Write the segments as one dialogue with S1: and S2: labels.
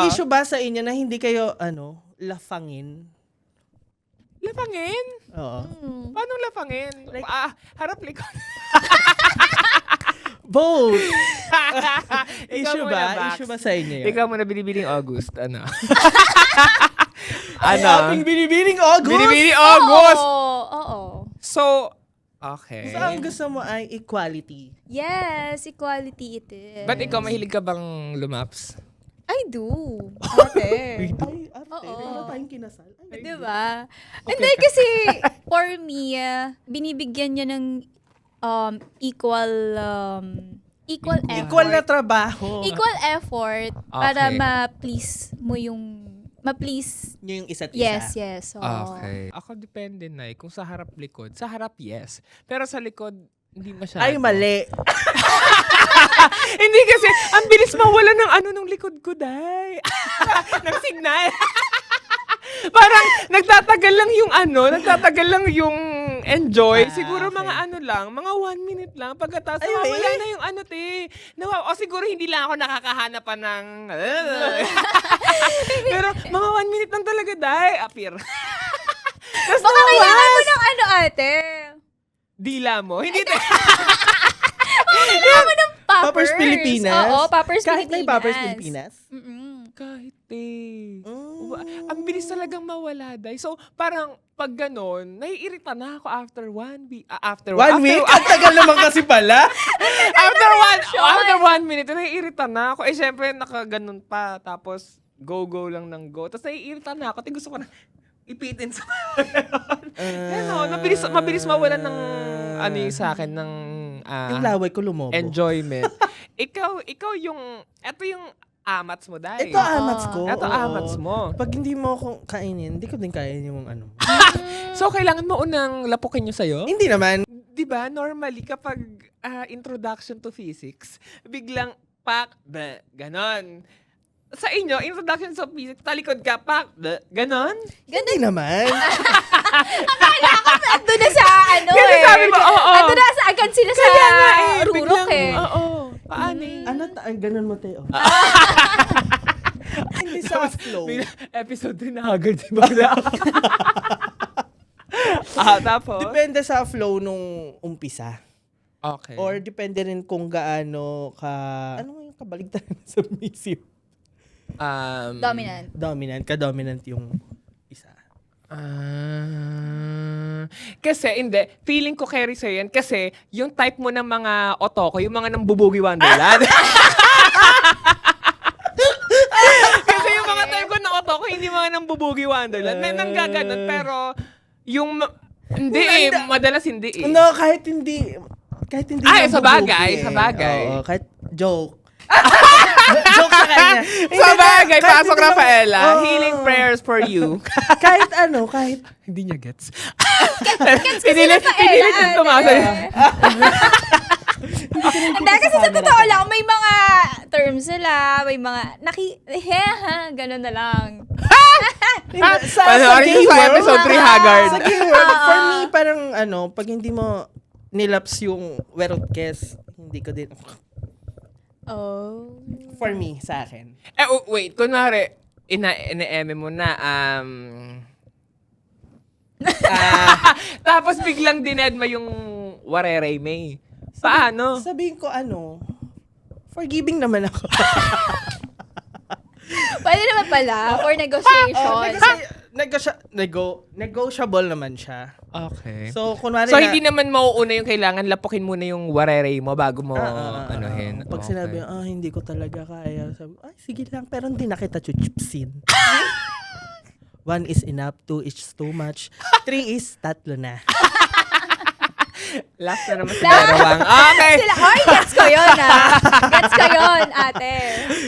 S1: issue ba sa inyo na hindi kayo, lafangin?
S2: Lafangin?
S1: Oo.
S2: Paano lafangin?
S1: Like-
S2: Harap likod.
S1: Both!
S2: Ikaw
S1: Issue
S2: muna,
S1: ba?
S2: Bax.
S1: Issue ba sa inyo yun?
S2: Ikaw muna binibining August. Ano?
S1: Ay, ating binibining August!
S2: Binibining August!
S3: Oo.
S2: So, okay.
S1: So, ang gusto mo ay equality.
S3: Yes, equality it is.
S2: Ba't ikaw, mahilig ka bang lumaps?
S3: I do. Ate.
S1: Ay, ate,
S3: Oo.
S1: para tayong kinasal. Ay,
S3: Diba? Hindi kasi, for me, binibigyan niya ng equal effort.
S1: Equal na trabaho.
S3: Equal effort para
S2: Okay.
S3: ma-please mo ma-please.
S1: Yung isa't isa.
S3: Yes. So,
S2: Okay. Ako depende na Kung sa harap likod. Sa harap, yes. Pero sa likod, hindi masyado.
S1: Ay, mali.
S2: Hindi kasi, ang bilis mawala ng likod ko, day. ng signal. Parang nagtatagal lang yung enjoy. Siguro
S1: okay.
S2: mga 1 minute lang. Pagkatapos,
S1: Ay,
S2: wala
S1: eh.
S2: na yung o siguro hindi lang ako nakakahanap pa ng... Pero mga 1 minute lang talaga, day. Appear. Tapos
S3: baka kailangan mo ng ate.
S2: dila mo. Hindi
S3: Kailangan mo ng poppers.
S1: Poppers Pilipinas?
S3: Oo, poppers
S1: Kahit
S3: Pilipinas.
S1: may Poppers Pilipinas?
S2: kahit ang bilis talagang mawala, day. So, parang pag ganon, naiirita na ako after 1 week. After
S1: 1 week? Ang tagal naman kasi pala.
S2: after 1 minute, naiirita na ako. Syempre, nakaganon pa. Tapos, go lang ng go. Tapos, naiirita na ako. Gusto ko na ipitin sa mabilis mawala ng sa akin ng
S1: Yung laway ko lumobo.
S2: enjoyment. ikaw yung amats mo, dahil.
S1: Ito amats ko.
S2: Ito
S1: oo.
S2: amats mo.
S1: Pag hindi mo ako kainin, hindi ko din kainin yung
S2: So, kailangan mo unang lapukin nyo sa'yo?
S1: Hindi naman.
S2: Di ba, normally, kapag introduction to physics, biglang ganon. Sa inyo, introduction to physics, talikod ka, ganon?
S1: Hindi naman.
S3: Ando na sa
S2: Kasi sabi mo, oo.
S3: Ando na sa agad sila sa rurok
S2: Oo. Paano
S1: Ganun mo, Teo. Hindi sa flow.
S2: Episode 3 na agad, di ba? Tapos?
S1: Depende sa flow nung umpisa.
S2: Okay.
S1: Or depende rin kung gaano ano yung kabaligtaran ng submissive?
S3: Dominant.
S1: Ka-dominant yung isa.
S2: Kasi, hindi. Feeling ko carry sa'yo yan. Kasi, yung type mo ng mga otoko, yung mga nambubugi Wonderland. Kasi yung mga type ko ng otoko, hindi mga nambubugi Wonderland. May nanggaganon, pero, yung, madalas hindi eh.
S1: No, kahit hindi
S2: Ay,
S1: lang
S2: sa bagay,
S1: bubugi
S2: sa bagay.
S1: Oo, kahit joke. Joke sa kanya.
S2: Sa bagay,
S1: Kahit
S2: pasok
S1: hindi lang-
S2: Rafaela.
S1: Oo.
S2: Healing prayers for you.
S1: kahit
S2: Hindi niya gets.
S3: Gets kasi
S2: Pinilit
S3: Rafaela,
S2: yung tumasa.
S3: Hindi, kasi sa totoo lang, may mga terms sila, may mga, gano'n na lang.
S1: sa gay
S2: sa
S1: world,
S2: episode 3 Haggard.
S1: Sa gay world, for me, parang pag hindi mo nilaps yung werot-kes, hindi ko din.
S3: Oh.
S1: For me, sa akin.
S2: Wait, kunwari, ina-eme mo na, tapos biglang dinedma yung warere may. Paano?
S1: Sabihin ko forgiving naman ako.
S3: Pwede naman pala, for negotiation.
S1: Negotiable naman siya.
S2: Okay.
S1: So, kunwari
S2: So, hindi naman mauuna yung kailangan lapukin muna yung warere mo bago mo anuhin.
S1: Pag sinabi, hindi ko talaga kaya. Sabi, sige lang, pero hindi na kita chuchipsin. 1 is enough, 2 is too much, 3 is tatlo na.
S2: Last na naman si Berawang. Okay.
S3: Gets ko yun, Gets ko yun, ate.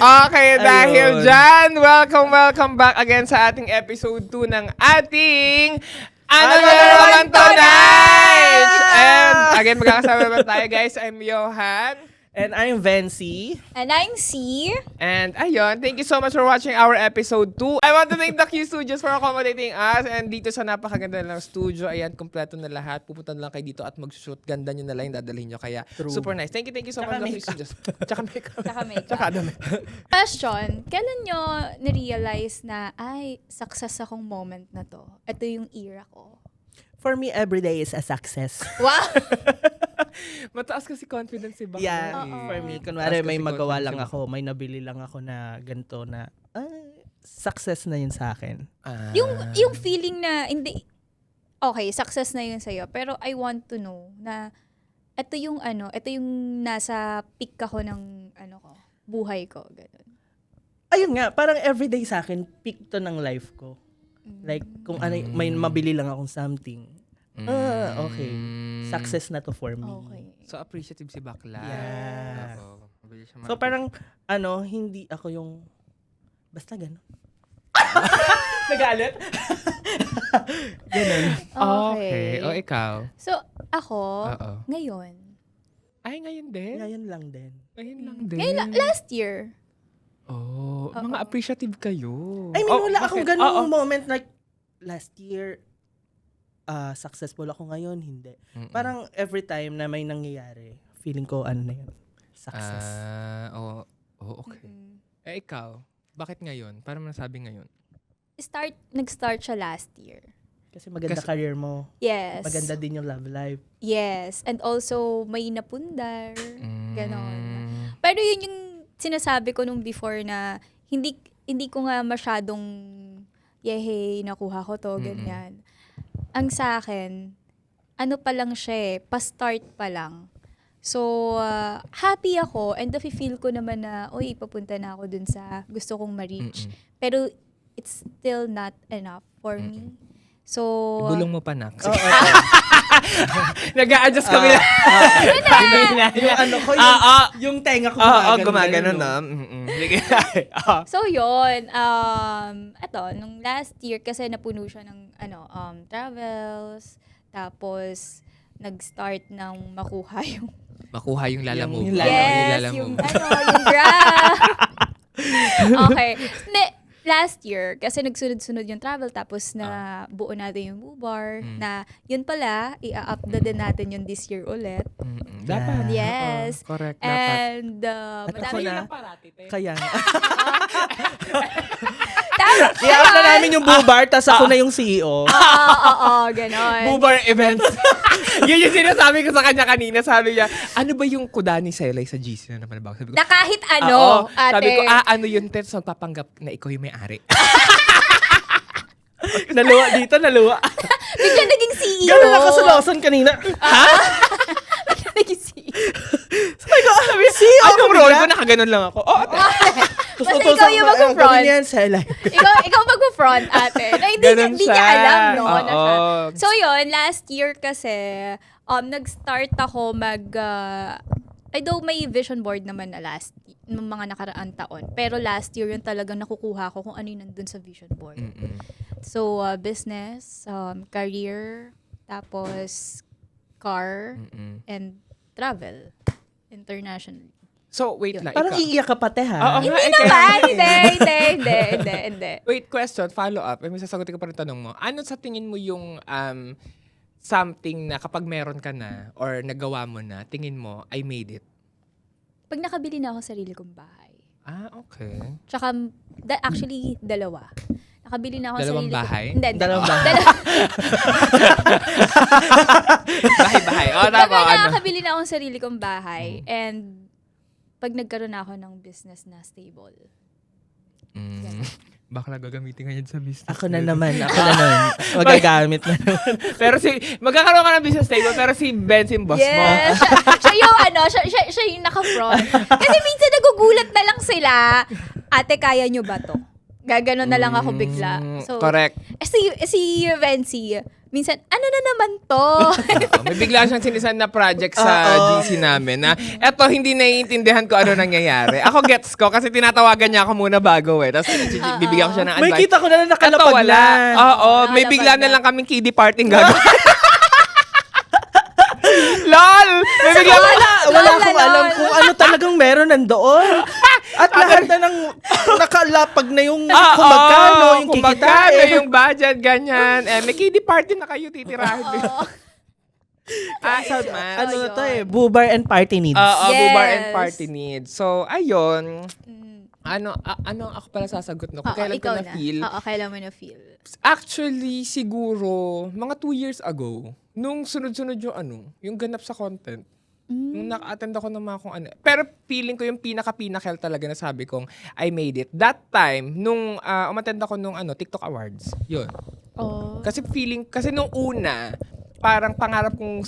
S2: Okay, dahil
S1: Ayun.
S2: dyan, welcome back again sa ating episode 2 ng ating Ano na naman tonight? And again, magkakasama naman tayo, guys. I'm Johan.
S1: And I'm Vency.
S3: And I'm C.
S2: And ayun, thank you so much for watching our episode 2. I want to thank the Q Studios for accommodating us. And dito sa napakaganda ng studio, ayan, kompleto na lahat. Pupunta na lang kayo dito at mag-shoot. Ganda nyo na lang yung dadalhin nyo. Kaya super nice. Thank you so
S1: Tsaka
S2: much, the Q Studios. Tsaka makeup.
S3: Tsaka makeup.
S2: Tsaka damit.
S3: Question, kailan nyo nirealize na, ay, success akong moment na to? Ito yung era ko.
S1: For me, every day is a success.
S3: Wow!
S2: Mataas kasi confidence si Bakla.
S1: Yeah,
S3: Oo.
S1: for me, kunwari
S2: Taas
S1: may
S2: kasi
S1: magawa
S2: confidence
S1: lang
S2: mo.
S1: ako, may nabili lang ako na ganito na, success na yun sa akin.
S3: Yung feeling na, hindi, okay, success na yun sa'yo. Pero I want to know na, ito yung nasa peak ako ng, buhay ko. Ganun.
S1: Ayun nga, parang everyday sa akin, peak to ng life ko. Like, kung ano, may mabili lang akong something. Okay. Success na to for me.
S3: Okay.
S2: So, appreciative si Bakla.
S1: Yeah.
S2: Oo. Mabilis siya
S1: So parang, hindi ako yung, basta gano'n.
S2: nagalit?
S1: Ganun.
S2: Okay. O, ikaw?
S3: So, ako,
S2: Oo.
S3: ngayon.
S2: Ay, ngayon din?
S1: Ngayon lang din.
S2: Ngayon lang din.
S3: Ngayon, last year.
S2: Oh,
S3: Oo.
S2: mga appreciative kayo.
S1: I mean, wala akong
S2: bakit?
S1: ganung
S2: Oo.
S1: moment like, last year, successful ako ngayon, hindi.
S2: Mm-mm.
S1: Parang every time na may nangyayari, feeling ko ano na yun, success.
S2: Okay. Eh, ikaw, bakit ngayon? Paano mo nasabi ngayon?
S3: Nag-start siya last year.
S1: Kasi maganda
S2: Kasi-
S1: career mo.
S3: Yes.
S1: Maganda din yung love life.
S3: Yes. And also, may napundar. Ganon.
S2: Mm.
S3: Pero yun yung sinasabi ko nung before na hindi ko nga masyadong yehey, nakuha ko to, ganyan. Ang sa akin, ano pa lang siya pa-start pa lang. So, happy ako and nafe-feel ko naman na, papunta na ako dun sa gusto kong ma-reach. Pero, it's still not enough for me. So,
S2: Ibulong mo pa, Nak.
S1: Oo.
S2: Nag-a-adjust kami na.
S1: Yung ano ko, yung tenga ko
S2: gumagano na. Sige.
S3: So yun, eto, nung last year kasi napuno siya ng travels, tapos nag-start ng makuha yung
S2: Makuha yung Lala Move.
S1: Yung Lala-
S3: yes, yung grab. Okay. Last year, kasi nagsunod-sunod yung travel, tapos na buo natin yung Boo Bar, na yun pala, i-upload din natin yun this year ulit.
S2: Dapat.
S3: Yes.
S2: Oo, correct. Dapat.
S3: And,
S1: At ako
S3: madami
S1: na,
S2: Parati, te.
S1: kaya nga.
S3: Tapos,
S1: I-up na namin yung Boo Bar, tas ako na yung CEO.
S3: oo, ganon.
S2: Bubar events. Yun yung sinasabi ko sa kanya kanina. Sabi niya, ano ba yung kuda ni Selay sa GC na naman ba? Sabi ko,
S3: Na kahit
S2: oo.
S3: ano, ate.
S2: Sabi ko, ano yun, Ted? So, papanggap na ikaw yung may-ari.
S1: Naluwa dito, naluwa.
S3: Bigla naging CEO.
S1: Gano'n lang kasi Lawson kanina.
S3: Bigla naging CEO.
S1: Sabi ko, CEO ako
S2: Anong role
S1: bigla.
S2: ko? Nakaganon lang ako. Oh,
S1: Tapos
S3: Basta
S1: utusan
S3: ikaw yung
S1: ko,
S3: mag-front.
S1: gawin yan, Selay.
S3: ikaw mag-front, ate. Na hindi
S2: Ganun
S3: niya
S2: siya.
S3: alam, no? Na siya.
S2: Oo.
S3: So, yun, last year kasi, nag-start ako though may vision board naman na nung mga nakaraang taon. Pero last year yun talagang nakukuha ko kung ano yung nandun sa vision board. So, business, career, tapos car, and travel internationally.
S2: So, wait lang.
S1: Parang
S2: ikaw.
S1: iiyak ka pate ha.
S2: Oo nga,
S3: Hindi
S2: ikaw.
S3: naman! Hindi.
S2: Wait, question, follow up. May sasagutin ko pa rin tanong mo. Ano sa tingin mo yung something na kapag meron ka na or nagawa mo na, tingin mo, I made it?
S3: Pag nakabili na ako sa sarili kong bahay.
S2: Ah, okay.
S3: Tsaka, actually, dalawa. Nakabili na ako sa
S2: Dalawang
S3: sarili
S2: bahay?
S3: Hindi.
S1: Dalawang bahay.
S2: Bahay-bahay. O, tama.
S3: Pag
S2: Ano?
S3: nakakabili na ako sa sarili kong bahay and pag nagkaroon na ako ng business na stable.
S2: Baka gagamitin ka yan sa business.
S1: Ako na naman. Magagamit na naman.
S2: Pero magkakaroon ka ng business stable, pero si Ben, si boss mo.
S3: Yes. siya yung siya yung naka-front. Kasi minsan nagugulat na lang sila, ate, kaya nyo ba to? Gaganon na lang ako bigla. So,
S2: Correct.
S3: Si Vency, minsan, ano na naman to?
S2: May bigla siyang sinisan na project sa GC namin na eto, hindi naiintindihan ko ano nangyayari. Ako gets ko kasi tinatawagan niya ako muna bago Tapos bibigyan ko siya ng advice.
S1: May kita ko na nakalapag
S2: Eto, wala.
S1: na.
S2: Oo, may
S3: Nakalapag
S2: bigla na
S3: na.
S2: lang kaming kiddie party gagawin. LOL! May bigla
S1: Wala akong
S3: Lol.
S1: alam kung ano talaga ng meron nandoon. At lahat na ng nakalapag na yung kung magkano, yung
S2: kung magkano,
S1: kikitain.
S2: yung budget, ganyan. May kiddie party na kayo titirahin.
S1: Sabi,
S2: man.
S1: ano na to bubar and party needs.
S3: Yes.
S2: Bar and party needs. So, ayun. Ano ako pala sasagot no? Kung kailan ko
S3: ikaw
S2: na-feel?
S3: Oo, kailan mo na-feel?
S2: Actually, siguro, mga 2 years ago, nung sunod-sunod yung ganap sa content, nung naka-attend ako ng mga kung ano. Pero feeling ko yung pinaka-pinakal talaga na sabi kong I made it. That time, nung umattend ako nung TikTok Awards. Yun.
S3: Oh.
S2: Kasi nung una, parang pangarap kong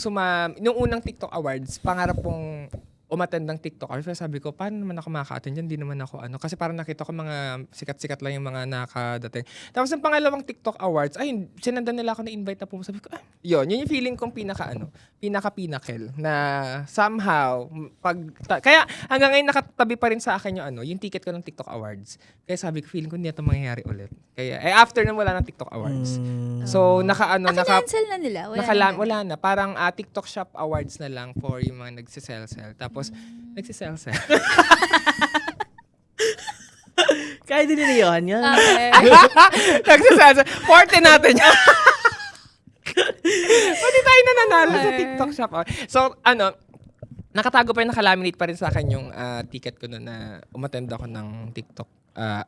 S2: nung unang TikTok Awards, pangarap kong umattend ng TikTok Awards. Pero sabi ko, paano naman ako makaka-attend yan? Hindi naman ako Kasi parang nakita ko mga sikat-sikat lang yung mga nakadating. Tapos yung pangalawang TikTok Awards, sinandan nila ako na invite na po. Sabi ko, yun yung feeling kong pinaka-pinakil na somehow, kaya hanggang ngayon nakatabi pa rin sa akin yung ticket ko ng TikTok Awards. Kaya sabi ko, feeling ko hindi ito mangyayari ulit. Kaya, after na wala ng TikTok Awards. So,
S3: cancel na nila?
S2: Wala na. Parang TikTok Shop Awards na lang for yung mga nagsisell-sell. Tapos, nagsisell-sell.
S1: Kaya din nila yan.
S3: Okay.
S2: Nagsisell-sell. Forte natin yan. Pwede tayo nananalo sa TikTok Shop. So, nakatago pa rin, nakalaminate pa rin sa akin yung ticket ko na umattend ako ng TikTok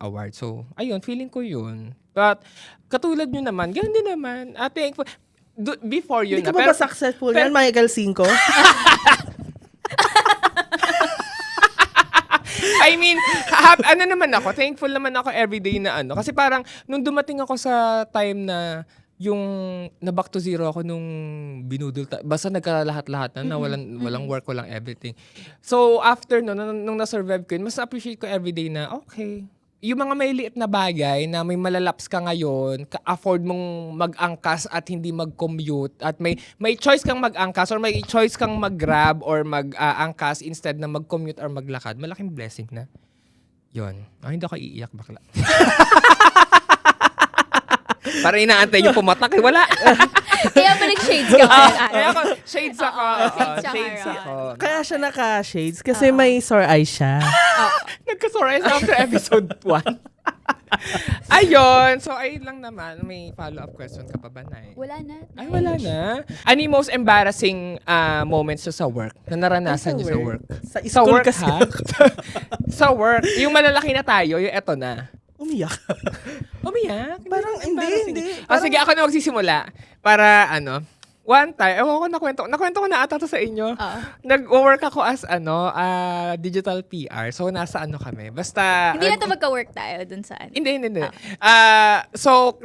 S2: award. So, ayun, feeling ko yun. But, katulad nyo naman, ganun din naman. Thankful. Before yun
S1: Hindi ka ba successful yan, Michael Cinco?
S2: I mean, naman ako, thankful naman ako everyday na Kasi parang, nung dumating ako sa time na yung na back to zero ako nung binudol, basta nagkalahat-lahat na walang work, walang everything. So, after nung na-survive ko yun, mas appreciate ko everyday na, okay, yung mga may liit na bagay na may malalaps ka ngayon, afford mong mag-angkas at hindi mag-commute, at may choice kang mag-angkas or may choice kang mag-grab or mag-angkas instead na mag-commute or maglakad, malaking blessing na. Yun. Hindi ako iiyak, bakla. Para inaantay yung pumatak, wala.
S3: Kaya pa nag-shades ka.
S2: Kaya ako, shades ako. Shades ako.
S1: Kaya siya naka-shades kasi may sore eye siya.
S2: Nagka-sore eyes after episode 1. Ayun. So, ayun lang naman. May follow-up question ka pa ba, Nay?
S3: Wala na.
S2: Ay, wala na. Ano yung most embarrassing moments sa work na naranasan niyo sa work?
S1: Sa school
S2: work,
S1: kasi.
S2: ha? Sa work. Yung malalaki na tayo, yung eto na.
S1: Umiyak.
S2: Umiyak?
S1: Parang hindi.
S2: Sige, ako na magsisimula. Para one time, nakwento ko na ata to sa inyo. Nag-work ako as digital PR. So, nasa kami. Basta...
S3: Hindi na ito magka-work tayo dun saan.
S2: Hindi. So,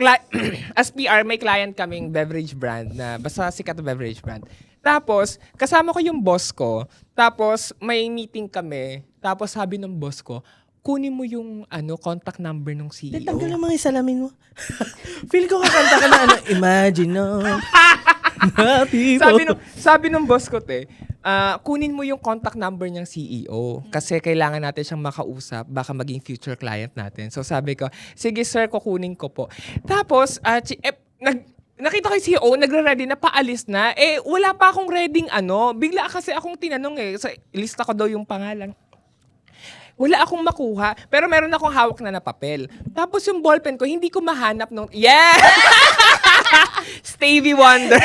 S2: as PR, may client kaming beverage brand na basta sikat na beverage brand. Tapos, kasama ko yung boss ko. Tapos, may meeting kami. Tapos, sabi ng boss ko, kunin mo yung contact number ng CEO.
S1: Tanggal yung mga salamin mo. Feel ko kakanta ka na imagine no.
S2: Sabi nung boss ko, kunin mo yung contact number ng CEO kasi kailangan natin siyang makausap, baka maging future client natin. So sabi ko, sige sir, kukunin ko po. Tapos, nakita ko yung CEO, nagre-ready na, paalis na. Wala pa akong reading Bigla kasi akong tinanong sa lista ko daw yung pangalan. Wala akong makuha, pero meron akong hawak na papel. Tapos yung ballpen ko, hindi ko mahanap nung... Yeah! Stevie Wonder.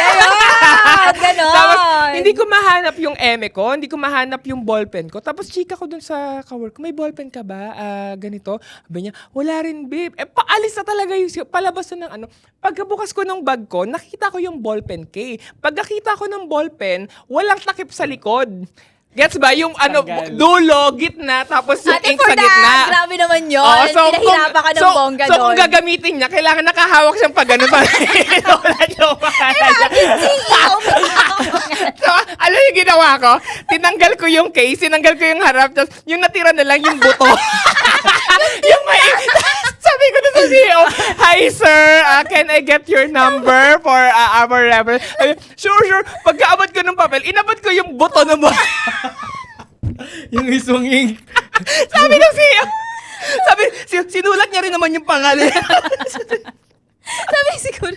S3: Ganon!
S2: Tapos, hindi ko mahanap yung eme ko, hindi ko mahanap yung ballpen ko. Tapos, chika ko dun sa kawork ko, may ballpen ka ba? Ganito. Sabi niya, wala rin, babe. Paalis na talaga yung... Palabas na ng Pagkabukas ko ng bag ko, nakita ko yung ballpen kay. Pagkakita ko ng ballpen, walang takip sa likod. Gets ba? Yung dulo, gitna, tapos yung ink sa gitna.
S3: Grabe naman yun. Pinahirapan ka ng bongga doon.
S2: So kung gagamitin niya, kailangan nakahawak siyang pag gano'n. Wala niyo So, alam yung ginawa ko? Tinanggal ko yung case, tinanggal ko yung harap, tapos yung natira na lang yung buto. Yung may... Sabi ko na sa CEO, hi sir, can I get your number for our reference? Sure. Pagkaabot ko ng papel, inabot ko yung buto ng
S1: yung isang ink.
S2: Sabi ng CEO, sinulat niya rin naman yung pangalan.
S3: Sabi siguro,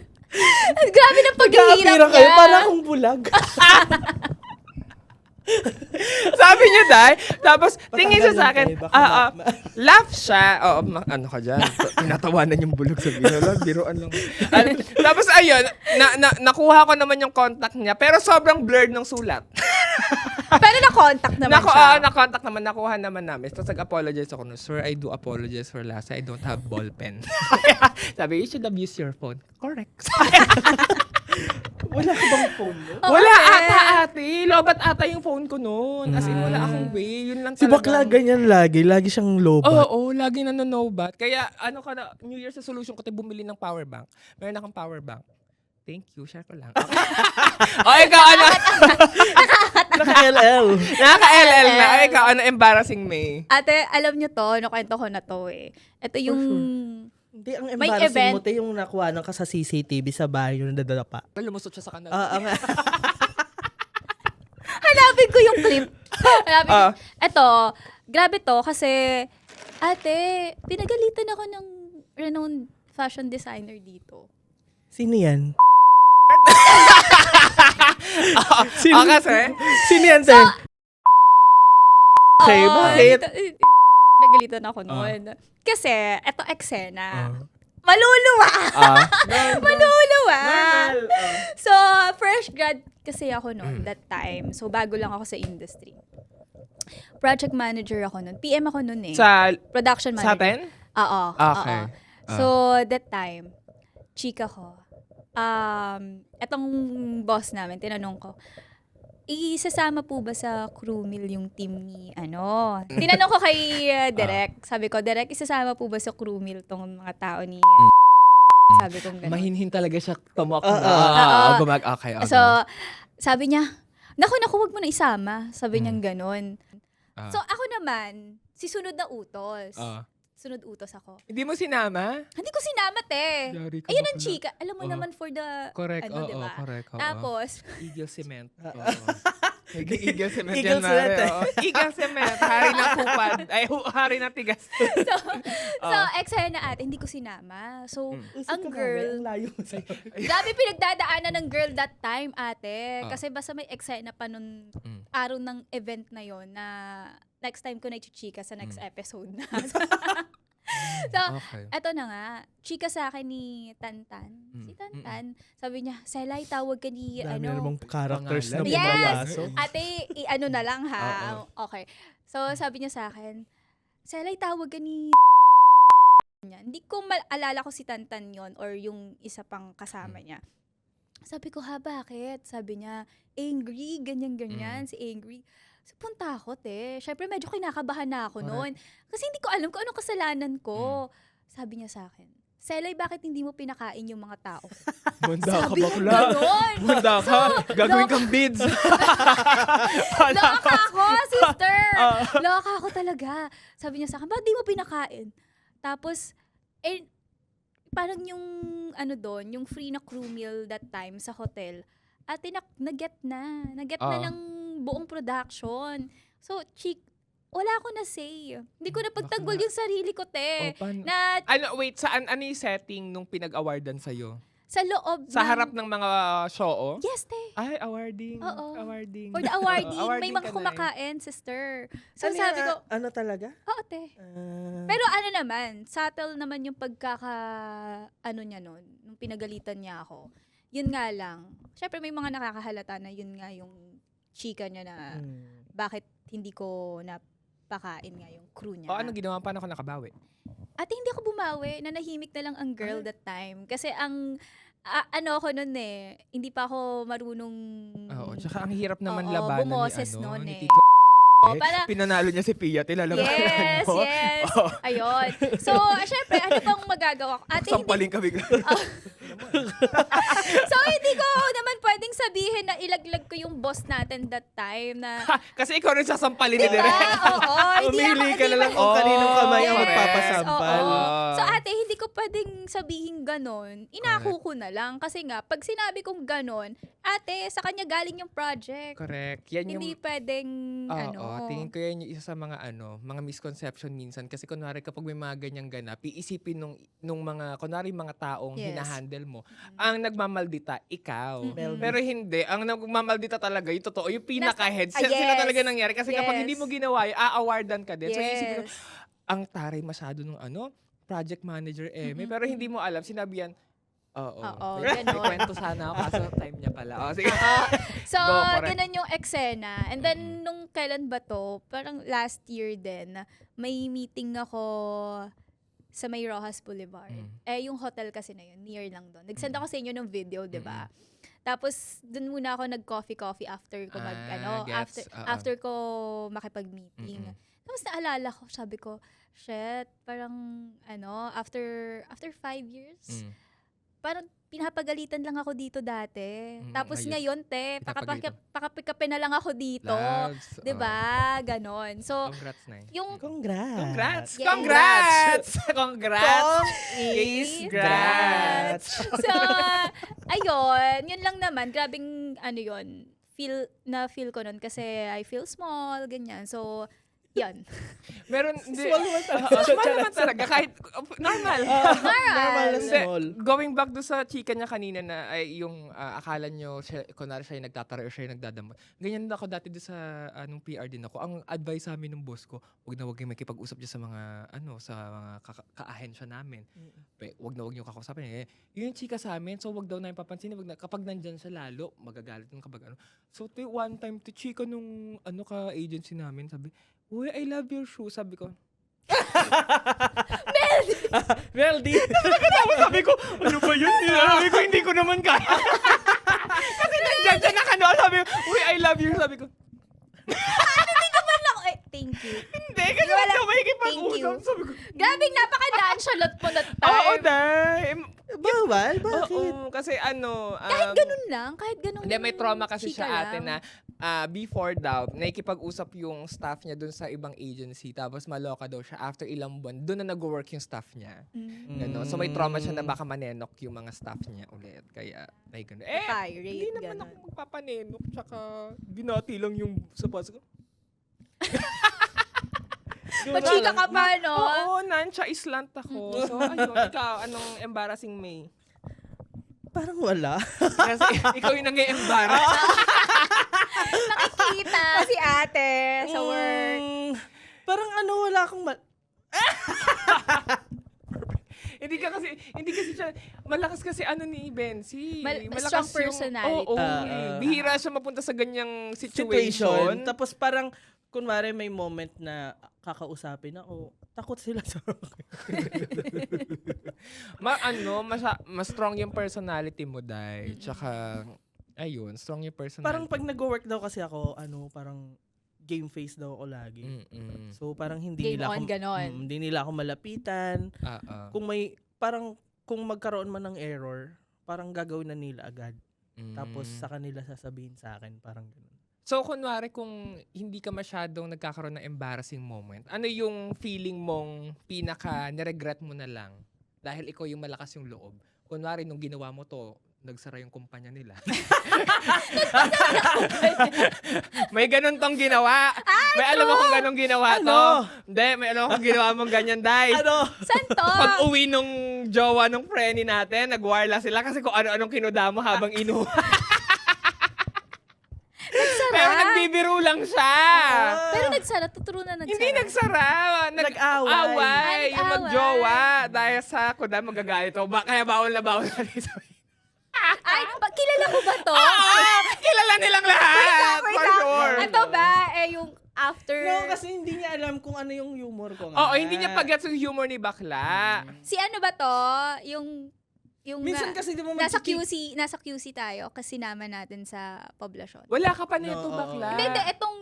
S3: grabe ng paghihirap
S1: Pagkakapira
S3: niya.
S1: kayo, parang akong bulag.
S2: Sabi niya, Day. Tapos, tingin siya sa
S1: Patanggal
S2: akin.
S1: lang, Tay. Baka
S2: Laugh siya. Oo, ano ka dyan? Tinatawanan yung bulog sa biro. Biroan lang. Tapos, ayun, nakuha ko naman yung contact niya. Pero sobrang blurred ng sulat.
S3: Pero na-contact naman siya.
S2: Na-contact naman. Nakuha naman namin. Tapos, nag-apologize ako. No, Sir, I do apologize for last. I don't have ball pen. Sabi, you should have used your phone. Correct.
S1: Wala ka bang phone mo?
S3: Oo,
S2: Wala
S3: kasi.
S2: ata, ate. Lobat ata yung phone ko noon. As in, wala akong way. Yun lang
S1: Si bakla ganyan lagi. Lagi siyang lobat.
S2: Oo, lagi nanonobat. Kaya, New Year's resolution ko tayo bumili ng power bank. Meron akong power bank. Thank you. Share ko lang. O, ikaw, ano?
S1: Naka-LL.
S2: Nakaka-LL na. O, ikaw, ano? Embarrassing May.
S3: Ate, alam nyo to, nakwento ko na to eh. Ito yung...
S1: Hindi, ang
S3: May
S1: embarrassing
S3: event.
S1: mo, te, yung nakuha ng ka sa CCTV sa bahay yung nadadapa.
S2: Lumusot siya sa kanal.
S1: Nga.
S3: Hanapin ko yung clip. Hanapin ko.
S2: Ah.
S3: Ito, grabe to kasi, ate, pinagalitan ako ng renowned fashion designer dito.
S1: Sino yan?
S2: Kasi?
S1: Sino yan, te? Okay, bakit?
S3: Nagalitan ako noon. Kasi, eto eksena. Maluluwa! Maluluwa! So, fresh grad kasi ako noon that time. So, bago lang ako sa industry. Project manager ako noon. PM ako noon eh.
S2: Sa
S3: Production manager.
S2: sa atin?
S3: Oo.
S2: Okay.
S3: oo. So, that time, chika ko. Etong boss namin, tinanong ko, isasama po ba sa crew meal yung team ni ano? Tinanong ko kay Derek. Sabi ko, Derek, isasama po ba sa crew meal tong mga tao ni Sabi ko gano'n.
S2: Mahinhin talaga siya tumak
S1: Oo.
S2: na. Okay.
S3: So, sabi niya, naku, wag mo na isama. Sabi niya gano'n. So, ako naman, si sunod na utos. Sunod utos ako.
S2: Hindi mo sinama?
S3: Hindi ko sinamat eh.
S2: Yari ka
S3: Ayun ang
S2: bakla.
S3: chika. Alam mo naman for the,
S2: Correct.
S3: ano, diba?
S2: Correct.
S3: Tapos,
S2: Eagle Cement. Eagle Cement
S1: Eagle
S2: yan,
S1: Cement,
S2: Mare. Oo. Eagle Cement. Hari ng kupad. Ay, hari ng tigas.
S3: so eksena ate, hindi ko sinama. So, ang girl,
S1: Ang layo mo sa...
S3: grabe pinagdadaanan ng girl that time, ate. Kasi basta may eksena pa nun, araw ng event na yon na next time ko na i-chika sa next episode na. So,
S2: Okay.
S3: eto na nga, chika sa akin ni Tantan. Si Tantan, sabi niya, Selay, tawag ka ni,
S1: Dami na
S3: ano,
S1: namang characters na
S2: Pangalan.
S3: Yes!
S1: pumapasok.
S3: Ate, ano na lang ha. Okay. So, sabi niya sa akin, Selay, tawag ka ni niya. Hindi ko maalala ko si Tantan yon or yung isa pang kasama niya. Sabi ko, ha, bakit? Sabi niya, angry, ganyan-ganyan, si angry. So, punta ako, te. Siyempre, medyo kinakabahan na ako noon. Kasi hindi ko alam kung anong kasalanan ko. Sabi niya sa akin, Selay, bakit hindi mo pinakain yung mga tao?
S2: Manda ka
S3: Sabi
S2: bakla.
S3: niya ganon.
S2: Manda ka. Gagawin kang bids.
S3: Loka ako, sister! Loka ako talaga. Sabi niya sa akin, bakit di mo pinakain? Tapos, parang yung, doon, yung free na crew meal that time sa hotel, ate, nag-get na. Nag-get na ng buong production. So, wala ako na say. Hindi ko na pagtanggol yung sarili ko, te. Na
S2: Wait, saan, ano yung setting nung pinag-awardan sa'yo?
S3: sa loob
S2: Sa
S3: ng-
S2: harap ng mga show?
S3: Yes, te.
S2: Ay, awarding.
S3: Oo.
S2: Awarding.
S3: For the awarding, may
S2: Awarding
S3: mga
S2: ka na eh.
S3: kumakain, sister. So,
S1: Ano
S3: sabi
S1: yan?
S3: ko,
S1: Ano talaga?
S3: oo, te. Pero ano naman, subtle naman yung niya nun, nung pinagalitan niya ako. Yun nga lang. Syempre may mga nakakahalata na yun nga yung chika niya na bakit hindi ko napakain nga yung crew niya.
S2: Ano ginawa? Paano ka nakabawi?
S3: Ate, hindi ako bumawi. Nanahimik na lang ang girl that time. Kasi ako nun hindi pa ako marunong
S2: Oo, tsaka ang hirap naman
S3: Oo,
S2: labanan
S3: bumoses
S2: ni,
S3: nun
S2: ni
S3: eh.
S2: Tito.
S3: para
S2: Pinanalo niya si Pia, tilalabanan
S3: Yes,
S2: mo.
S3: yes. Ayun. So, syempre, ano bang magagawa ko? Ate, hindi,
S2: Sampalin ka bigla.
S3: so, hindi ko naman pwedeng sabihin na ilaglag ko yung boss natin that time na,
S2: Kasi ikaw rin sasampalin ni
S3: diba?
S2: Direk.
S3: Oo, hindi
S1: Umili
S3: ako,
S1: ka na lang kung
S2: Oh,
S1: kaninong kamay ang
S2: yes.
S1: magpapasampal.
S3: Oo. So, ate, hindi ko ko pwedeng sabihin ganon. Inako ko na lang. Kasi nga, pag sinabi kong ganon, ate, sa kanya galing yung project.
S2: Correct. Yan yung...
S3: Hindi pwedeng,
S2: Oo, tingin ko yan yung isa sa mga mga misconception minsan. Kasi kunwari kapag may mga ganyang ganap, iisipin nung mga, kunwari mga taong
S3: Yes.
S2: hinahandle mo, ang nagmamaldita, ikaw.
S1: Melvin.
S2: Pero hindi. Ang nagmamaldita talaga, yung totoo, yung pinaka-head.
S3: Yes.
S2: Sila talaga nangyari. Kasi kapag
S3: Yes.
S2: hindi mo ginawa, a-awardan ka din. So iisipin mo,
S3: Yes.
S2: ang taray masyado nung project manager Pero hindi mo alam, sinabi yan, oo.
S3: Oo,
S2: May
S3: ganon.
S2: kwento sana ako, kaso time niya pala. O, sige.
S3: So,
S2: Go, correct.
S3: ganun yung eksena. And then, nung kailan ba to, parang last year din, may meeting ako sa May Rojas Boulevard. Yung hotel kasi na yun, near lang doon. Nag-send ako sa inyo ng video, di ba? Tapos, dun muna ako nag-coffee after ko
S2: gets.
S3: after ko makipag-meeting. Tapos naalala ko, sabi ko, shit, parang, after 5 years, parang pinapagalitan lang ako dito dati. Tapos
S2: ayun.
S3: ngayon,
S2: Pinapagalitan.
S3: pakapikape na lang ako dito.
S2: Loves.
S3: 'Di ba? Ganon. So,
S2: Congrats, Nay.
S3: yung
S1: Congrats.
S3: Yes.
S2: Congrats! Congrats!
S3: Yes,
S2: Congrats!
S3: So, ayun, yun lang naman. Grabing, yun, feel ko nun kasi I feel small, ganyan. So, yan.
S2: Meron, hindi.
S1: Small naman talaga.
S2: Small naman talaga. Kahit, normal.
S1: Normal na
S2: Hindi,
S1: small.
S2: going back do sa chika niya kanina na ay yung akala nyo, kunwari siya yung nagtatara o siya yung nagdadamot. Ganyan ako dati do sa nung PR din ako. Ang advice sa amin ng boss ko, wag kayong makipag-usap dyan sa mga, sa mga ka-ahensya namin. Wag na wag nyo kakausapin. Yun yung chika sa amin, so wag daw na yung papansin. Kapag nandyan siya lalo, magagalit yung kapag So, one time, chika nung ka-agency namin, sabi, uy, I love your shoe. Sabi ko,
S1: Meldy.
S2: sabi ko, ano ba yun? Sabi ko, hindi ko naman kaya. Kasi nandyan na sabi ko, uy, I love you. Sabi ko,
S3: Thank you.
S2: hindi, kasi
S3: Wala.
S2: wala may
S3: Thank you.
S2: ikipag-usap. Sabi ko,
S3: Grabing napaka-nonchalant mo that time.
S2: oo, dahil.
S1: Bawal? Bakit?
S2: Oo, kasi
S3: Kahit ganun lang, kahit ganun.
S2: Hindi, may trauma kasi
S3: chika
S2: siya ate
S3: lang.
S2: na before daw, nakikipag-usap yung staff niya dun sa ibang agency, tapos maloka daw siya after ilang buwan, dun na nag-work yung staff niya. Gano'n. So may trauma siya na baka manenok yung mga staff niya ulit. Kaya may gano'n.
S3: Pirate,
S2: Hindi naman
S3: ganun.
S2: ako magpapanenok, tsaka binati lang yung sapas ko.
S3: Pachika ka pa, no?
S2: Oo, nancha islant ako. So ayun, ikaw, anong embarrassing May?
S1: Parang wala.
S2: Kasi ikaw yung nang-embarrass.
S3: Nakikita si ate sa work.
S1: Parang wala akong
S2: Hindi kasi siya, malakas kasi ni Bensi. Malakas
S3: strong personality.
S2: Oo, bihira siya mapunta sa ganyang situation.
S1: Tapos parang, kunwari may moment na kakausapin ako, takot sila sa akin.
S2: Mas strong yung personality mo, Day. Tsaka, ayun, strong yung personality.
S1: Parang pag nag-work daw kasi ako, parang game face daw ako lagi. So parang hindi
S3: Game
S1: nila
S3: on, ganon.
S1: hindi nila ako malapitan. Kung magkaroon man ng error, parang gagawin na nila agad. Tapos sa kanila sasabihin sa akin, parang gano'n.
S2: So, kunwari kung hindi ka masyadong nagkakaroon ng embarrassing moment, ano yung feeling mong pinaka-niregret mo na lang dahil ikaw yung malakas yung loob? Kunwari, nung ginawa mo to, nagsara yung kumpanya nila. May ganun tong ginawa. May alam mo kung ganun ginawa to. Hindi, may alam mo kung ginawa mong ganyan, Day.
S3: Saan to?
S2: Pag uwi nung jowa nung friend natin, nag-wireless sila kasi kung ano-anong kinudamo habang inuha.
S3: Nagsara?
S2: Pero nagbibiro lang siya.
S3: Pero nagsara, tuturo na nagsara.
S2: Hindi nagsara.
S1: Nag-away.
S2: Away. Yung
S3: Nag-away.
S2: magjowa. Dahil sa kuda magagalit ako. Kaya bawal na dito.
S3: Ay, kilala ko ba to?
S2: Kilala nilang lahat.
S3: Wait
S2: For
S3: lang.
S2: sure.
S3: Ito ba, yung after...
S1: No, kasi hindi niya alam kung ano yung humor ko nga.
S2: Oo, hindi niya pag-gets yung humor ni bakla.
S3: Si ano ba to? Yung Yung
S1: Minsan kasi di mo
S3: nasa
S1: magkiki-
S3: nasa QC tayo kasi naman natin sa poblasyon.
S2: Wala ka pa nito,
S1: No,
S2: bakla.
S3: Hindi, etong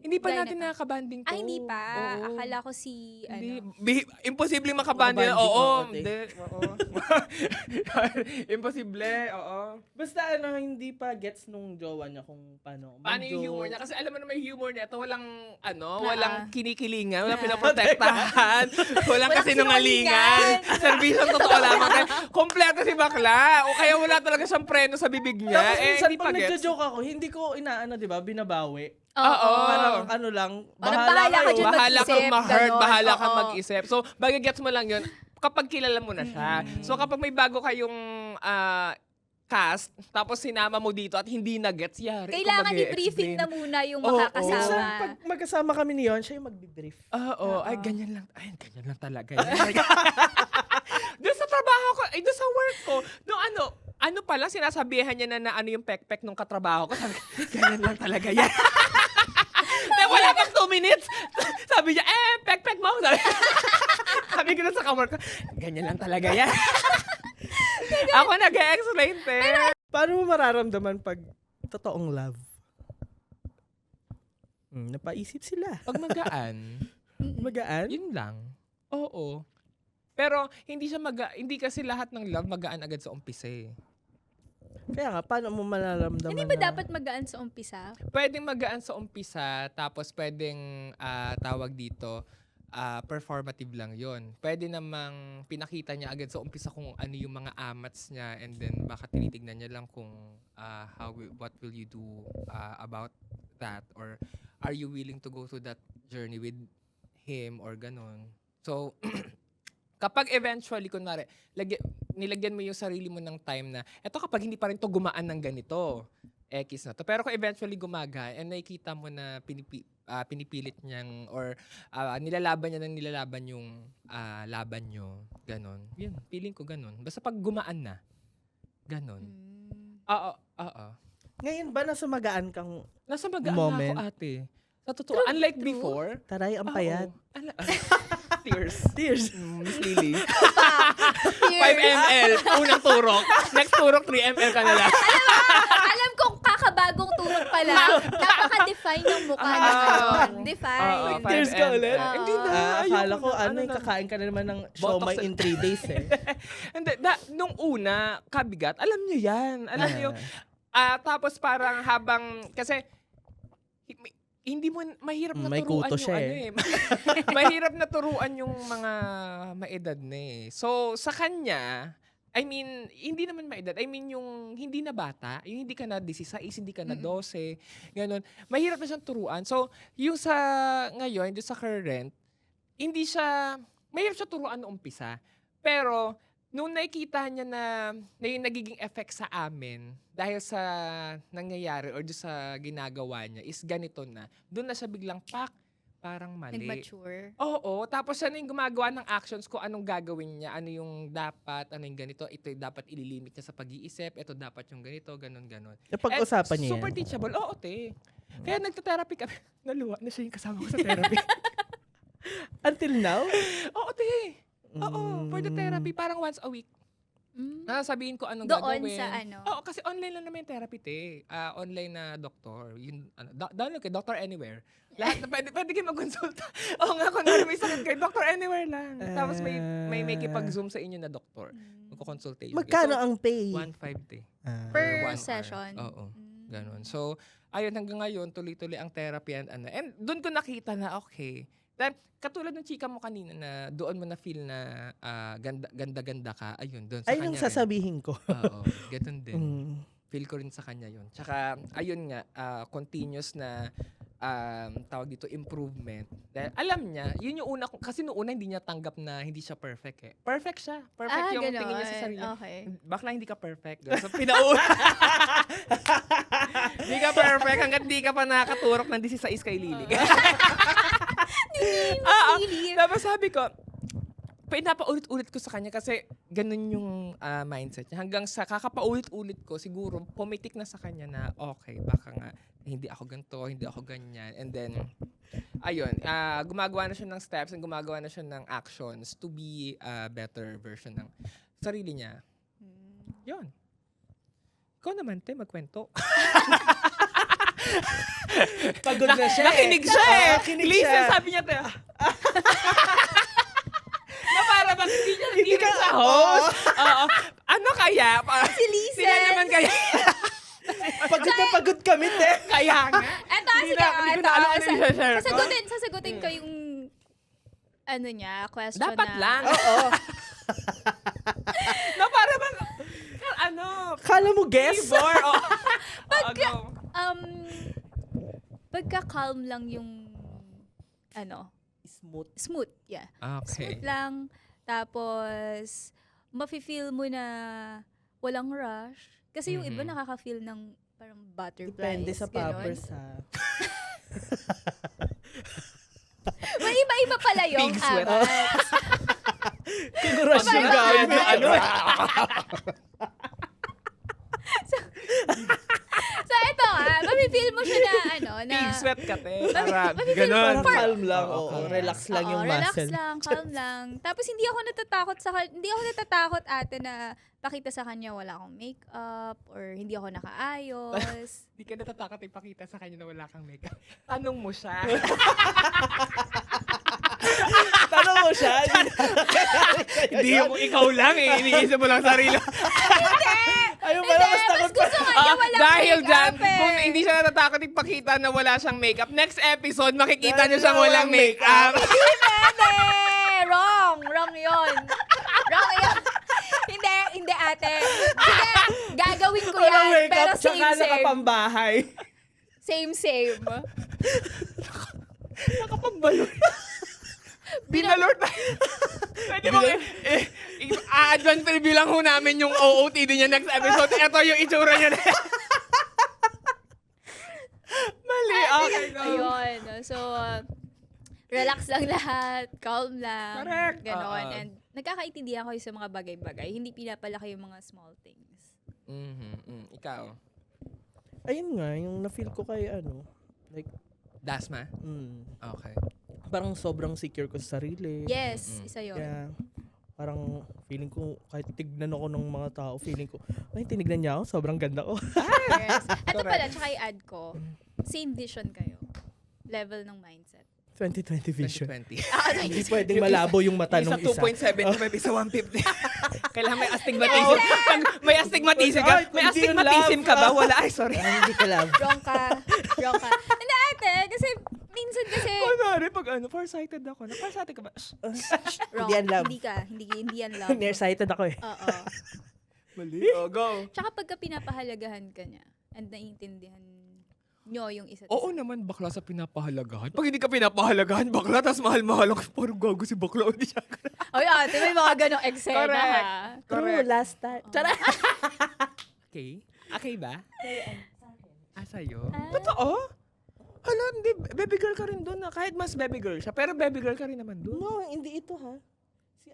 S2: Hindi pa
S3: guy
S2: natin
S3: na to.
S2: nakakabanding to.
S3: Hindi pa.
S2: Oo.
S3: Akala ko si,
S2: Hindi.
S3: ano.
S2: Imposible makabanding.
S1: Makabanding,
S2: Oo.
S1: oo,
S2: Hindi. Oo. Imposible. Oo.
S1: Basta hindi pa gets nung jowa niya kung paano.
S2: Paano yung
S1: mag-joke.
S2: humor niya? Kasi alam mo naman yung humor niya. Ito walang,
S3: Ah.
S2: walang kinikilingan, walang pinaprotektahan, walang
S3: Walang
S2: kasinungalingan. Serbisyong totoo lamang. Kompleto si bakla. O kaya wala talaga siyang preno sa bibig niya.
S1: Tapos minsan,
S2: Hindi pa
S1: pag
S2: gets.
S1: nagja-joke ako, hindi ko inaano, di ba, binabawi.
S2: Oo.
S1: Parang ano lang,
S3: Parang
S1: bahala
S3: bahala ka
S1: kayo.
S3: dyan
S2: Bahala kang
S3: mag-isip,
S2: ma-hurt,
S3: ganon.
S2: bahala kang
S3: Oo.
S2: mag-isip. So, bagagets mo lang yun kapag kilala mo na siya. So, kapag may bago kayong cast, tapos sinama mo dito at hindi na gets, yari.
S3: Kailangan
S2: ikaw
S3: i-briefing
S2: mag-i-explain.
S3: na muna yung
S2: Oo.
S1: Minsan,
S3: makakasama.
S1: pag magkasama kami ni Yon, siya yung magbibrief.
S2: Oo, ay ganyan lang. Ay, ganyan lang talaga. Doon sa trabaho ko, ay doon sa work ko, nung ano pala, sinasabihan niya na ano yung pek-pek nung katrabaho ko. Sabi ko, ganyan lang talaga yan. Na wala pang 2 minutes. Sabi niya, pek-pek mo. Sabi ko na sa kawork ko, ganyan lang talaga yan. Ako nag-explain, te.
S1: Paano mo mararamdaman pag totoong love? Napaisip sila.
S2: Pag magaan,
S1: Magaan?
S2: yun lang. Oo. Pero hindi kasi lahat ng love magaan agad sa umpisa eh.
S1: Kaya nga, paano mo mararamdaman
S3: Hindi ba
S1: na-
S3: dapat magaan sa umpisa?
S2: Pwedeng magaan sa umpisa, tapos pwedeng tawag dito, performative lang yon. Pwede namang pinakita niya agad sa umpisa kung ano yung mga amats niya, and then baka tinitignan niya lang kung what will you do about that, or are you willing to go through that journey with him or ganon. So, kapag eventually, kunwari, nilagyan mo yung sarili mo ng time na, eto kapag hindi pa rin to gumaan ng ganito, X na to. Pero kung eventually gumaga, and nakikita mo na pinipilit niyang, or nilalaban yung laban nyo, ganon. Yun, feeling ko ganon. Basta pag gumaan na, ganon. Oo.
S1: Ngayon ba nasa magaan kang
S2: Nasa magaan
S1: Moment.
S2: na ako, ate. Sa totoo, unlike before,
S1: taray ang payat?
S2: tears.
S1: Tears.
S2: Miss Lily. 5 ml, unang turok. Next turok, 3 ml ka na lang.
S3: Alam kong kakabagong turok pa lang. Napaka-define ng mukha niya ngayon. Define.
S1: Tears ka ulit?
S2: Hindi na.
S1: Akala
S2: ayoko
S1: ko
S2: na, na.
S1: kakain ka na naman ng
S2: Botox
S1: siomay
S2: sa-
S1: in 3 days eh.
S2: Hindi, nung una, kabigat, alam niyo yan. Alam niyo, tapos parang habang, kasi, hindi mo, mahirap na
S1: May
S2: turuan
S1: kuto
S2: yung
S1: siya
S2: ano eh. Mahirap na turuan yung mga maedad na eh. So, sa kanya, I mean, hindi naman maedad. I mean, yung hindi na bata, yung hindi ka na 16, hindi ka na 12, ganun. Mahirap na siyang turuan. So, yung sa ngayon, yung sa current, mahirap siya turuan noong umpisa. Pero, nung nakikita niya na yung nagiging effect sa amin dahil sa nangyayari or doon sa ginagawa niya is ganito na. Doon na siya biglang parang mali.
S3: Nag-mature.
S2: Oo, tapos siya na yung gumagawa ng actions ko, anong gagawin niya, ano yung dapat, ano yung ganito, ito yung dapat ililimit niya sa pag-iisip, ito dapat yung ganito, ganon.
S1: Napag-usapan niya
S2: Super
S1: yan.
S2: teachable. Oo, te. Kaya nagta-therapy kami. Naluwa na siya yung kasama ko sa therapy.
S1: Until now?
S2: Oo, te. Oo, for the therapy, parang once a week. Sabihin ko anong
S3: Doon
S2: gagawin.
S3: sa ano?
S2: Oo, kasi online lang naman yung therapy, te. Online na doktor. Yun, download kayo, Dr. Anywhere. Lahat na pwede kayo mag-consulta. Oo nga, kung may sakit kayo, Dr. Anywhere lang. Tapos may kipag-zoom sa inyo na doktor. Magko-consultation.
S1: Magkano ang pay?
S2: 1.5, te.
S3: Per
S2: 1 hour.
S3: session.
S2: Oo. Ganon. So, ayun, hanggang ngayon, tuloy-tuloy ang therapy and ano. And doon ko nakita na, okay. Then, katulad ng chika mo kanina na doon mo na feel na ganda-ganda ka, ayun, doon sa
S1: Ay,
S2: kanya.
S1: yung sasabihin ko.
S2: Oo, ganun din.
S1: Mm.
S2: Feel ko rin sa kanya yun. Tsaka, ayun nga, continuous na tawag dito, improvement. Dahil alam niya, yun yung una, kasi noong una hindi niya tanggap na hindi siya perfect eh. Perfect siya. Perfect yung
S3: ganon.
S2: tingin niya sa sarili.
S3: Okay.
S2: Bakla hindi ka perfect. So, pinauna. Hindi ka perfect hanggat di ka pa nakaturok ng 16 kay Lily.
S3: Lily.
S2: Tapos sabi ko, pinapaulit-ulit ko sa kanya kasi ganun yung mindset niya. Hanggang sa kakapaulit-ulit ko, siguro pumitik na sa kanya na okay, baka nga hindi ako ganito, hindi ako ganyan. And then, ayun, gumagawa na siya ng steps and gumagawa na siya ng actions to be a better version ng sarili niya. Yun. Ikaw naman, te, magkwento.
S1: Pagod na siya
S2: Nakinig siya eh.
S1: Nakinig
S2: Listen,
S1: siya.
S2: sabi niya, te. Na para bang hindi
S1: ka-
S2: sa host. Oo. Ano kaya? Si
S3: Lisa.
S2: Sila naman kaya.
S1: Pagod na pagod kami, te.
S2: Kaya nga.
S3: Eto,
S2: Hindi
S3: sige.
S2: na- hindi ko na alam ano yung share ko.
S3: Sasagutin ko yung ano niya, question
S2: Dapat
S3: na.
S2: lang.
S1: Oo.
S2: Na para bang, ano,
S1: Kala mo guess?
S2: Ivor. Oh. Go.
S3: Pagka-calm lang yung ano,
S1: Smooth.
S3: smooth, yeah.
S2: Okay.
S3: Smooth lang. Tapos, mafe-feel mo na walang rush. Kasi yung iba nakaka-feel ng parang butterflies.
S1: Depende sa
S3: ganon.
S1: poppers, ha.
S3: May iba-iba pala yung
S2: Pig sweat.
S3: abats.
S1: Kung rush yung
S3: Paano?
S1: gamit.
S2: Ano?
S3: So, ito mafe-feel mo siya na ano, na...
S2: Pig sweat ka, te. Para
S3: Mami-feel
S2: ganun.
S1: Parang calm lang.
S2: Oo,
S1: Oo,
S2: calm.
S1: relax lang yung
S3: relax
S1: muscle.
S3: lang, calm lang. Tapos hindi ako natatakot ate na pakita sa kanya wala akong makeup or hindi ako nakaayos.
S2: Di ka natatakot ipakita sa kanya na wala kang makeup. Tanong mo siya.
S1: Tanong mo siya.
S2: Hindi mo ikaw lang eh. Iniisip mo lang sarili.
S1: Ayun pala, mas takot pa.
S3: Gusto nga niya walang
S2: Dahil dyan,
S3: makeup eh.
S2: kung hindi siya natatakot ipakita na wala siyang makeup, next episode, makikita niyo siyang
S1: Walang
S2: walang makeup.
S3: Pwede! Wrong! Wrong yun. Wrong yun. Hindi ate. Sige, gagawin ko
S1: Walang
S3: yan.
S1: makeup,
S3: Pero
S1: tsaka
S3: same.
S1: nakapambahay.
S3: Same.
S2: Nakapagbalon. Binalor tayo. Pwede mo advance preview lang ho namin yung OOTD niya next episode. Ito yung itsura niya. Mali. Okay, go.
S3: Ayun. So, relax lang lahat. Calm lang.
S2: Correct.
S3: Ganon.
S2: Oo.
S3: And nagkakaintindihan kayo sa mga bagay-bagay. Hindi pinapalaki yung mga small things.
S2: Ikaw.
S1: Ayun nga, yung na-feel ko kay like,
S2: Dasma? Okay.
S1: parang sobrang secure ko sa sarili.
S3: Yes, isa yun.
S1: Kaya, parang feeling ko, kahit tignan ako ng mga tao, feeling ko, ay, tinignan niya ako, sobrang ganda ko.
S3: Yes. Ito
S2: Correct.
S3: pala, tsaka i-add ko, same vision kayo. Level ng mindset.
S1: 2020 vision.
S2: 2020.
S1: Hindi pwedeng malabo yung mata nung isa.
S2: Isa 2.75, isa 150. Kailangan may astigmatism. May astigmatism ka.
S1: Ay,
S2: May
S1: hindi yun
S2: astigmatism
S1: love.
S2: ka ba? Wala. Ay, sorry.
S1: Hindi ka love.
S3: Wrong ka. Hindi ate, kasi minsan kasi
S2: Kunwari, pag farsighted ako. Farsighted ka ba?
S3: wrong.
S1: Hindi yan love.
S3: Hindi yan love.
S1: Nearsighted ako eh.
S3: Oo.
S2: Mali. Oh, go.
S3: Tsaka pagka pinapahalagahan ka niya and naiintindihan nyo yung isa't
S2: Oo
S3: isa.
S2: naman, bakla sa pinapahalagahan. Pag hindi ka pinapahalagahan, bakla, tas mahal-mahal ako. Parang gago si bakla. Hindi siya.
S3: Ay ate, may mga ganong eksena
S2: Correct.
S3: ha.
S1: True, last time. Tara!
S2: Okay? Okay ba? Sa'yo?
S3: Ah.
S2: Totoo? Hala, hindi. Baby girl ka rin doon na. Kahit mas baby girl siya. Pero baby girl ka rin naman doon.
S1: No, hindi ito ha. Si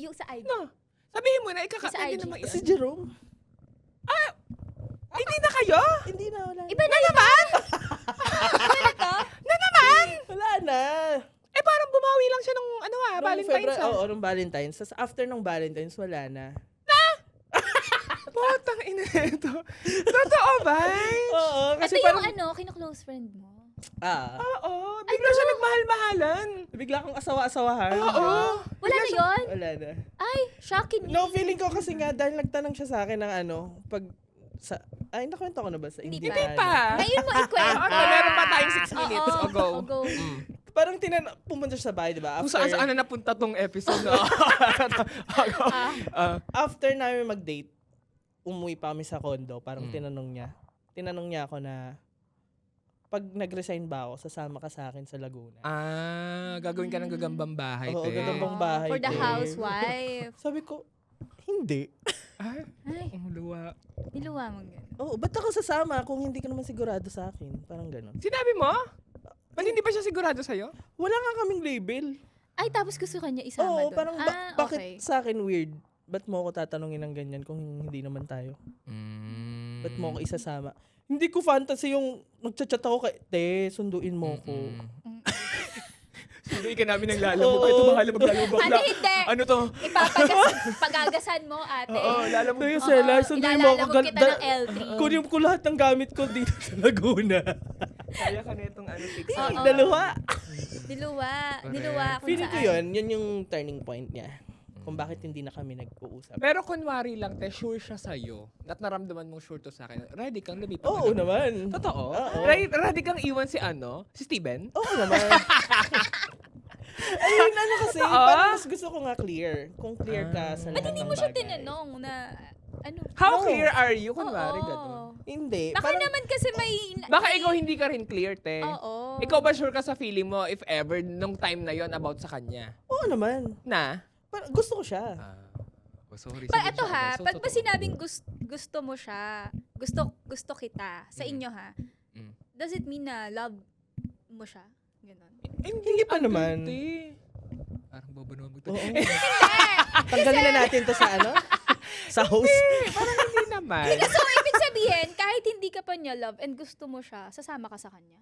S3: Yung sa ID.
S2: No. Sabihin mo na,
S3: Sa
S2: pwede
S3: IG.
S2: naman
S1: Si
S2: yan.
S1: Jerome.
S2: Hindi na kayo?
S1: Hindi na, wala na.
S3: Iba na naman? Iba na to?
S1: Wala na.
S2: Eh, parang bumawi lang siya ng
S1: Nung
S2: Valentine's.
S1: February, oo, nung Valentine's. Tapos after ng Valentine's, wala na.
S2: Potang ina ito. Totoo ba?
S1: Oo, kasi
S3: Ito yung
S1: parang...
S3: kina-close friend mo.
S2: Oo. Bigla siya nagmahal-mahalan.
S1: Bigla akong asawa-asawahan.
S2: Oo.
S3: Wala na yun?
S1: Wala na.
S3: Ay, shocking.
S1: No, feeling ko kasi nga, dahil nagtanong siya sa akin ng ay, nakwento ko na ba sa
S3: Hindi
S1: Hindi
S2: pa.
S3: Ngayon mo ikwento.
S2: Meron pa tayong 6 minutes.
S3: Oo,
S2: Go.
S3: go.
S1: Parang pumunta siya sa bahay, di ba?
S2: Kung saan na napunta tong episode na.
S1: After namin mag-date, umuwi pa kami sa condo. Parang tinanong niya ako na, pag nag-resign ba ako, sasama ka sa akin sa Laguna.
S2: Gagawin ka ng gagambang bahay,
S1: Oo,
S2: te.
S1: gagambang bahay.
S3: For the
S1: te.
S3: housewife.
S1: Sabi ko, hindi.
S2: Ay,
S3: Ay,
S2: ang luwa.
S3: niluwa mo gano'n.
S1: Oo, ba't ako sasama kung hindi ka naman sigurado sa akin? Parang gano'n.
S2: Sinabi mo? Ba't hindi pa siya sigurado sa'yo?
S1: Wala nga kaming label.
S3: Ay, tapos gusto kanya isama
S1: Oo,
S3: doon.
S1: parang bakit sa akin weird? Ba't mo ako tatanungin ng ganyan kung hindi naman tayo? Ba't mo ako isasama? Hindi ko fantasy yung nagchat-chat ako kay, te, sunduin mo ko.
S2: Hindi ka namin naglalambog.
S1: Oo.
S2: Ito bahala maglalambog
S3: Ano,
S2: bakla.
S3: hindi.
S2: Ano to?
S3: Pagagasan mo, ate.
S2: Oo, lalambog.
S1: Kaya
S3: Oo,
S1: Sela, sunduin mo ako.
S3: ilalalabog kita ng L3.
S1: Kunin ko lahat ng gamit ko dito sa Laguna.
S2: Kaya ka na itong ano, 6
S3: Oo.
S1: Dalawa.
S3: Niluwa kung
S1: Feeling ko
S3: saan.
S1: yun yung turning point niya. Kung bakit hindi na kami nag-uusap.
S2: Pero kunwari lang, te, sure siya sa'yo. At naramdaman mong sure to sa akin. Ready kang lumipat.
S1: Oo
S2: na
S1: naman.
S2: Totoo?
S1: Oo.
S2: Ready kang iwan si si Steven?
S1: Oo naman. Ayun, ano kasi, parang mas gusto ko nga clear. Kung clear ka sa lahat
S3: Ba't hindi
S1: ng
S3: mo siya
S1: bagay.
S3: tinanong na, ano?
S2: How
S1: No.
S2: clear are you? Kunwari,
S3: Oo.
S2: gano'n.
S1: Hindi.
S3: Baka
S1: Parang,
S3: naman kasi may...
S2: Baka ikaw hindi ka rin clear, te.
S3: Oo.
S2: Ikaw ba sure ka sa feeling mo, if ever, nung time na yon about sa kanya?
S1: oo naman.
S2: Na?
S1: Parang gusto ko siya.
S2: Sorry.
S3: Pa, ito ha, pag ba sinabing gusto mo siya, gusto kita, sa inyo ha,
S2: Mm.
S3: does it mean na love mo siya? Ganon.
S1: Hindi pa naman.
S2: Parang bobo naman
S1: Oo. Tanggalin na natin to sa ano? Sa host.
S2: Parang hindi naman.
S3: So, ibig sabihin, kahit hindi ka pa niya love and gusto mo siya, sasama ka sa kanya?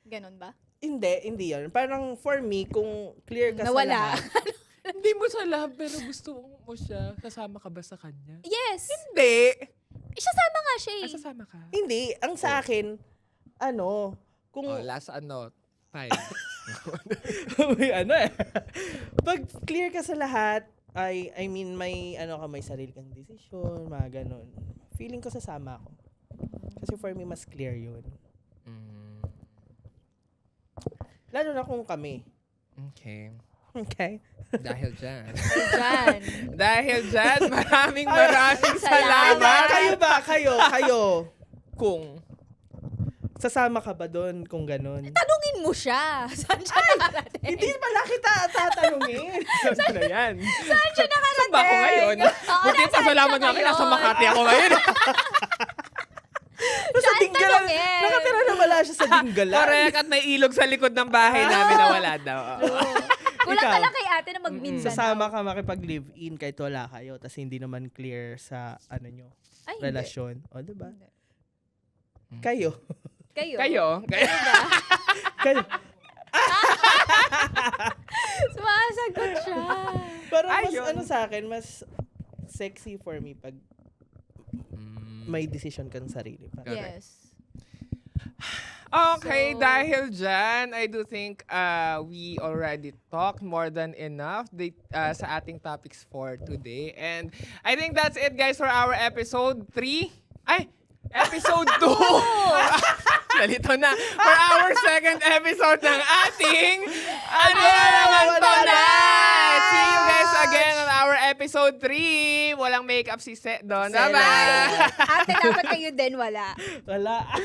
S3: Ganon ba?
S1: Hindi yun. Parang for me, kung clear ka
S3: Nawala.
S1: sa lahat.
S2: Hindi mo sa love, pero gusto mo siya. Kasama ka ba sa kanya?
S3: Yes!
S2: Hindi.
S3: Sasama nga siya eh.
S2: Sasama ka.
S1: Hindi. Ang sa akin, kung
S2: Last 5.
S1: may pag clear ka sa lahat, I mean, may sarili kang desisyon, mga ganun. Feeling ko sasama ako. Kasi for me, mas clear yun. Lalo na kung kami.
S2: Okay.
S1: Okay?
S2: Dahil dyan.
S3: Diyan.
S2: Dahil dyan, maraming
S3: Salamat.
S2: salamat.
S1: Kayo ba? Kayo.
S2: Kung
S1: Sasama ka ba doon kung ganun?
S3: Tanungin mo siya. Saan siya nakarating?
S1: Hindi pala kita tatanungin.
S2: saan na yan?
S3: Saan siya nakarating?
S2: Saan ba ako ngayon?
S3: Oo,
S2: Buti
S3: nasaan
S2: pa salamat
S3: siya
S2: nga akin, nasa
S3: ngayon?
S2: Makati ako ngayon.
S1: Sa
S3: Saan
S1: Dingalan.
S3: tanungin?
S1: Nakatira na wala siya sa Dingalan.
S2: Correct, at may ilog sa likod ng bahay namin na wala daw.
S3: Kulang
S1: Ikaw.
S3: ka lang kay ate na magminsan.
S1: Sasama ka makipag-live-in kahit wala kayo tapos hindi naman clear sa nyo,
S3: Ay, hindi.
S1: relasyon. O, diba?
S3: Hindi.
S1: Kayo.
S3: Kayo.
S2: Kayo?
S1: Kayo.
S3: Sumasagot siya.
S1: Parang mas
S2: Ayun.
S1: sa akin, mas sexy for me pag may decision kang sarili. Parang,
S3: Yes.
S2: Okay,
S3: So-
S2: dahil dyan, I do think we already talked more than enough sa ating topics for today. And I think that's it, guys, for our episode 3. Episode 2! Nalito na. For our second episode ng ating Ano na naman tonight? See you guys again on our episode 3. Walang makeup si Seth doon.
S3: Sela.
S2: Bye-bye!
S3: Ate, dapat kayo din wala.
S1: Wala.